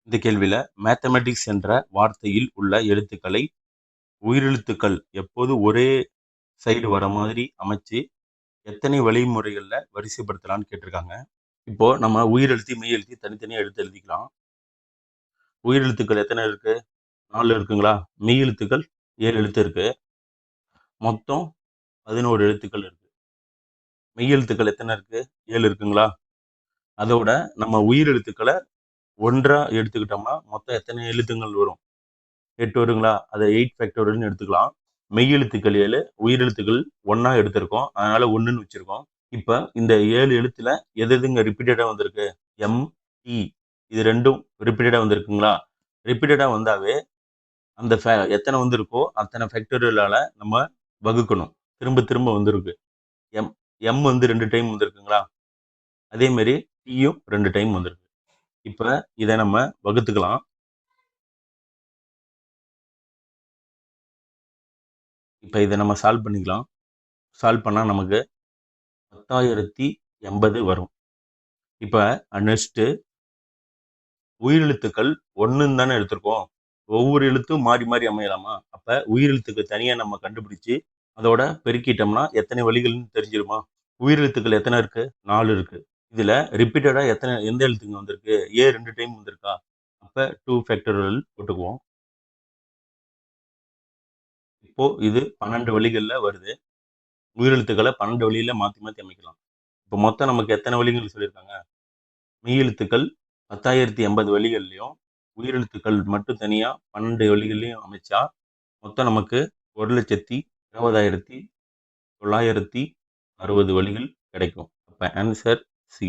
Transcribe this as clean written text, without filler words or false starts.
இந்த கேள்வியில மேத்தமெட்டிக்ஸ் என்ற வார்த்தையில் உள்ள எழுத்துக்களை உயிரெழுத்துக்கள் எப்போது ஒரே சைடு வர மாதிரி அமைச்சு எத்தனை வழிமுறைகள்ல வரிசைப்படுத்தலாம்னு கேட்டிருக்காங்க. இப்போ நம்ம உயிரெழுத்து மெய் எழுத்து தனித்தனியா எடுத்து எழுதிக்கலாம். உயிரெழுத்துக்கள் எத்தனை இருக்கு? 4 இருக்குங்களா? மெய் எழுத்துக்கள் 7 எழுத்து இருக்கு. மொத்தம் 11 எழுத்துக்கள் இருக்கு. மெய் எழுத்துக்கள் எத்தனை இருக்கு? 7 இருக்குங்களா? அதோட நம்ம உயிரெழுத்துக்களை ஒன்றா எடுத்துக்கிட்டோம்னா மொத்தம் எத்தனை எழுத்துங்கள் வரும்? 8 வருங்களா? அதை 8 ஃபேக்டோரியல்னு எடுத்துக்கலாம். மெய் எழுத்துக்கள் 7, உயிரெழுத்துக்கள் 1 எடுத்திருக்கோம். அதனால 1ன்னு வச்சிருக்கோம். இப்ப இந்த 7 எழுத்துல எதுங்க ரிப்பீட்டடா வந்திருக்கு? எம், டி இது ரெண்டும் ரிப்பீட்டடா வந்திருக்குங்களா? ரிப்பீட்டடா வந்தாவே அந்த எத்தனை வந்திருக்கோ அத்தனை ஃபேக்டோரியலால நம்ம வகுக்கணும். திரும்ப திரும்ப வந்திருக்கு. எம் எம் வந்து 2 டைம் வந்திருக்குங்களா? அதே மாதிரி டியும் 2 டைம் வந்திருக்கு. இப்ப இதை நம்ம வகுத்துக்கலாம். இப்ப இதை நம்ம சால்வ் பண்ணிக்கலாம். சால்வ் பண்ணா நமக்கு 10,080 வரும். இப்ப நெக்ஸ்ட் உயிரெழுத்துக்கள் 1ன்னு தானே எடுத்திருக்கோம். ஒவ்வொரு எழுத்தும் மாறி மாறி அமையலாமா? அப்ப உயிரெழுத்துக்கு தனியா நம்ம கண்டுபிடிச்சு அதோட பெருக்கிட்டோம்னா எத்தனை வழிகள்னு தெரிஞ்சிருமா? உயிரெழுத்துக்கள் எத்தனை இருக்கு? 4 இருக்கு. இதுல ரிப்பீட்டடா எந்த எழுத்துங்க வந்திருக்கு? ஏ 2 டைம் வந்திருக்கா? அப்ப 2 ஃபேக்டோரியல் போட்டுக்குவோம். இப்போ இது 12 வழிகள்ல வருது. உயிரெழுத்துக்களை 12 வழியில மாத்தி மாத்தி அமைக்கலாம். இப்போ மொத்தம் நமக்கு எத்தனை வழிகள் சொல்லியிருக்காங்க? மெய் எழுத்துக்கள் 10,080 வழிகள்லையும் உயிரெழுத்துக்கள் மட்டும் தனியா 12 வழிகள்லையும் அமைச்சா மொத்தம் நமக்கு 1,20,960 வழிகள் கிடைக்கும். அப்ப ஆன்சர் சி.